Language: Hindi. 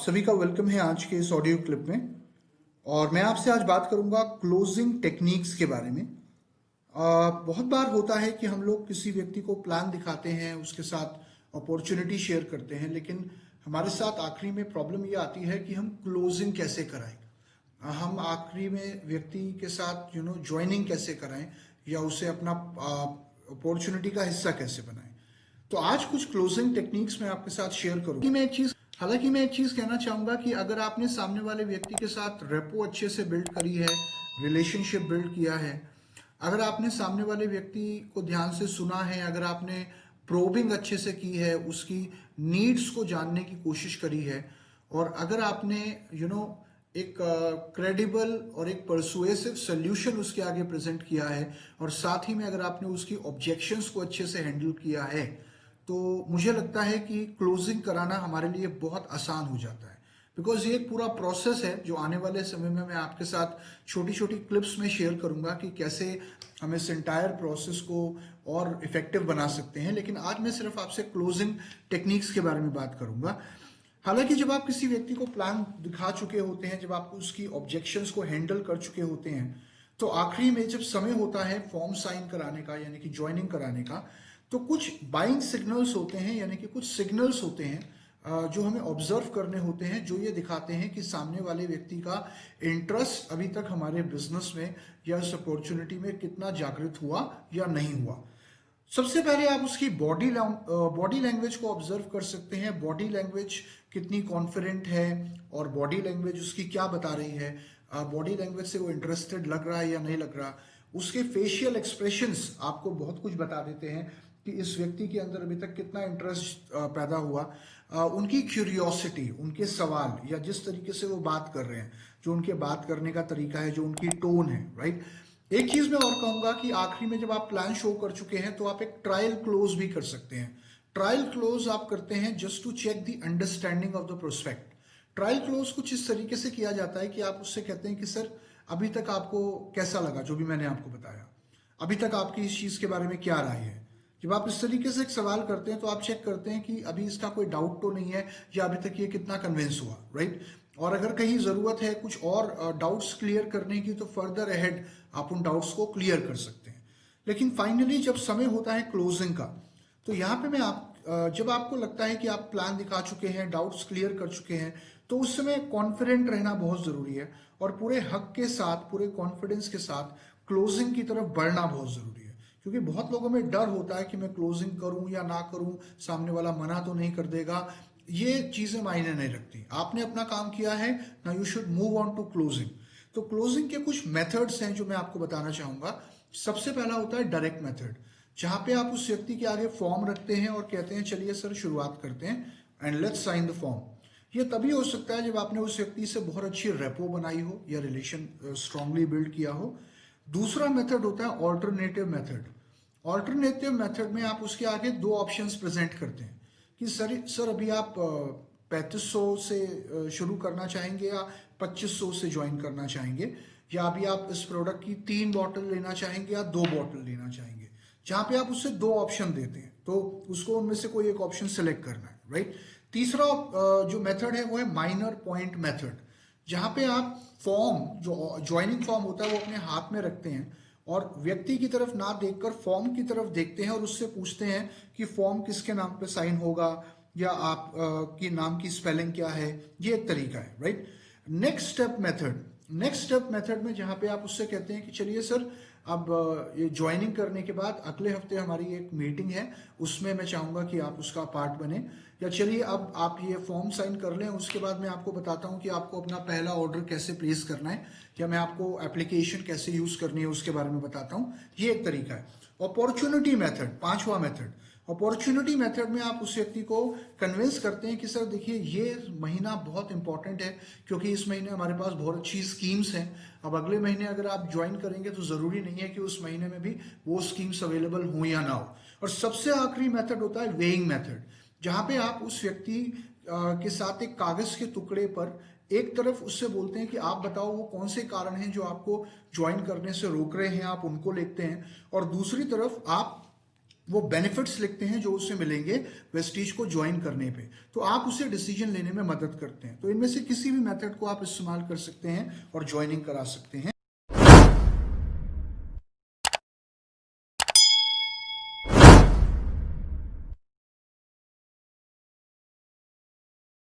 आप सभी का वेलकम है आज के इस ऑडियो क्लिप में। और मैं आपसे आज बात करूंगा क्लोजिंग टेक्निक्स के बारे में। बहुत बार होता है कि हम लोग किसी व्यक्ति को प्लान दिखाते हैं, उसके साथ अपॉर्चुनिटी शेयर करते हैं, लेकिन हमारे साथ आखिरी में प्रॉब्लम ये आती है कि हम क्लोजिंग कैसे कराएं। हम आखिरी में व्यक्ति के साथ ज्वाइनिंग कैसे कराएं या उसे अपना अपॉर्चुनिटी का हिस्सा कैसे बनाएं। तो आज कुछ क्लोजिंग टेक्निक्स मैं आपके साथ शेयर करूंगा। हालांकि मैं एक चीज कहना चाहूंगा कि अगर आपने सामने वाले व्यक्ति के साथ रेपो अच्छे से बिल्ड करी है, रिलेशनशिप बिल्ड किया है, अगर आपने सामने वाले व्यक्ति को ध्यान से सुना है, अगर आपने प्रोबिंग अच्छे से की है, उसकी नीड्स को जानने की कोशिश करी है, और अगर आपने एक क्रेडिबल और एक परसुएसिव सोल्यूशन उसके आगे प्रेजेंट किया है, और साथ ही में अगर आपने उसकी ऑब्जेक्शंस को अच्छे से हैंडल किया है, तो मुझे लगता है कि क्लोजिंग कराना हमारे लिए बहुत आसान हो जाता है। बिकॉज ये एक पूरा प्रोसेस है जो आने वाले समय में मैं आपके साथ छोटी छोटी क्लिप्स में शेयर करूंगा कि कैसे हम इस एंटायर प्रोसेस को और इफेक्टिव बना सकते हैं। लेकिन आज मैं सिर्फ आपसे क्लोजिंग टेक्निक्स के बारे में बात करूंगा। हालांकि जब आप किसी व्यक्ति को प्लान दिखा चुके होते हैं, जब आप उसकी ऑब्जेक्शंस को हैंडल कर चुके होते हैं, तो आखिरी में जब समय होता है फॉर्म साइन कराने का, यानी कि ज्वाइनिंग कराने का, तो कुछ बाइंग सिग्नल्स होते हैं, यानी कि कुछ सिग्नल्स होते हैं जो हमें ऑब्जर्व करने होते हैं, जो ये दिखाते हैं कि सामने वाले व्यक्ति का इंटरेस्ट अभी तक हमारे बिजनेस में या इस अपॉर्चुनिटी में कितना जागृत हुआ या नहीं हुआ। सबसे पहले आप उसकी बॉडी लैंग्वेज को ऑब्जर्व कर सकते हैं। बॉडी लैंग्वेज कितनी कॉन्फिडेंट है और बॉडी लैंग्वेज उसकी क्या बता रही है। बॉडी लैंग्वेज से वो इंटरेस्टेड लग रहा है या नहीं लग रहा। उसके फेशियल एक्सप्रेशंस आपको बहुत कुछ बता देते हैं कि इस व्यक्ति के अंदर अभी तक कितना इंटरेस्ट पैदा हुआ। उनकी क्यूरियोसिटी, उनके सवाल, या जिस तरीके से वो बात कर रहे हैं, जो उनके बात करने का तरीका है, जो उनकी टोन है, राइट। एक चीज मैं और कहूंगा कि आखिरी में जब आप प्लान शो कर चुके हैं तो आप एक ट्रायल क्लोज भी कर सकते हैं। ट्रायल क्लोज आप करते हैं just to check the understanding of the prospect. Trial close कुछ इस तरीके से किया जाता है कि आप उससे कहते हैं कि सर, अभी तक आपको कैसा लगा जो भी मैंने आपको बताया, अभी तक आपकी इस चीज के बारे में क्या राय है। जब आप इस तरीके से एक सवाल करते हैं तो आप चेक करते हैं कि अभी इसका कोई डाउट तो नहीं है, या अभी तक ये कितना कन्विंस हुआ, राइट। और अगर कहीं जरूरत है कुछ और डाउट्स क्लियर करने की, तो फर्दर अहेड आप उन डाउट्स को क्लियर कर सकते हैं। लेकिन फाइनली जब समय होता है क्लोजिंग का, तो यहाँ पे मैं जब आपको लगता है कि आप प्लान दिखा चुके हैं, डाउट्स क्लियर कर चुके हैं, तो उस समय कॉन्फिडेंट रहना बहुत जरूरी है, और पूरे हक के साथ, पूरे कॉन्फिडेंस के साथ क्लोजिंग की तरफ बढ़ना बहुत जरूरी है। क्योंकि बहुत लोगों में डर होता है कि मैं क्लोजिंग करूं या ना करूं, सामने वाला मना तो नहीं कर देगा। ये चीजें मायने नहीं रखती। आपने अपना काम किया है ना, you should move on to closing. तो क्लोजिंग के कुछ मेथड्स हैं जो मैं आपको बताना चाहूंगा। सबसे पहला होता है डायरेक्ट मेथड, जहां पे आप उस व्यक्ति के आगे फॉर्म रखते हैं और कहते हैं चलिए सर शुरुआत करते हैं, and let's sign the form. ये तभी हो सकता है जब आपने उस व्यक्ति से बहुत अच्छी रेपो बनाई हो या रिलेशन स्ट्रांगली बिल्ड किया हो। दूसरा मेथड होता है ऑल्टरनेटिव मेथड। ऑल्टरनेटिव मेथड में आप उसके आगे दो ऑप्शंस प्रेजेंट करते हैं कि सर अभी आप 3500 से शुरू करना चाहेंगे या 2500 से ज्वाइन करना चाहेंगे, या अभी आप इस प्रोडक्ट की 3 बॉटल लेना चाहेंगे या 2 बॉटल लेना चाहेंगे। जहां पे आप उससे दो ऑप्शन देते हैं, तो उसको उनमें से कोई एक ऑप्शन सेलेक्ट करना है, राइट। तीसरा जो मेथड है वो है माइनर पॉइंट मेथड, जहां पे आप फॉर्म, जो ज्वाइनिंग फॉर्म होता है, वो अपने हाथ में रखते हैं और व्यक्ति की तरफ ना देखकर फॉर्म की तरफ देखते हैं और उससे पूछते हैं कि फॉर्म किसके नाम पे साइन होगा, या आप की नाम की स्पेलिंग क्या है। ये एक तरीका है, राइट। नेक्स्ट स्टेप मेथड में जहां पे आप उससे कहते हैं कि चलिए सर, अब ये ज्वाइनिंग करने के बाद अगले हफ्ते हमारी एक मीटिंग है, उसमें मैं चाहूंगा कि आप उसका पार्ट बने, या चलिए अब आप ये फॉर्म साइन कर लें, उसके बाद मैं आपको बताता हूं कि आपको अपना पहला ऑर्डर कैसे प्लेस करना है, या मैं आपको एप्लीकेशन कैसे यूज करनी है उसके बारे में बताता हूं। ये एक तरीका है। अपॉर्चुनिटी मेथड, पांचवा मेथड। अपॉर्चुनिटी मेथड में आप उस व्यक्ति को कन्विंस करते हैं कि सर देखिए, ये महीना बहुत इंपॉर्टेंट है क्योंकि इस महीने हमारे पास बहुत अच्छी स्कीम्स हैं। अब अगले महीने अगर आप ज्वाइन करेंगे तो जरूरी नहीं है कि उस महीने में भी वो स्कीम्स अवेलेबल हो या ना हो। और सबसे आखिरी मेथड होता है वेइंग मेथड, जहां पे आप उस व्यक्ति के साथ एक कागज के टुकड़े पर एक तरफ उससे बोलते हैं कि आप बताओ वो कौन से कारण हैं जो आपको ज्वाइन करने से रोक रहे हैं, आप उनको लिखते हैं, और दूसरी तरफ आप वो बेनिफिट्स लिखते हैं जो उससे मिलेंगे वेस्टीज को ज्वाइन करने पे, तो आप उसे डिसीजन लेने में मदद करते हैं। तो इनमें से किसी भी मेथड को आप इस्तेमाल कर सकते हैं और ज्वाइनिंग करा सकते हैं।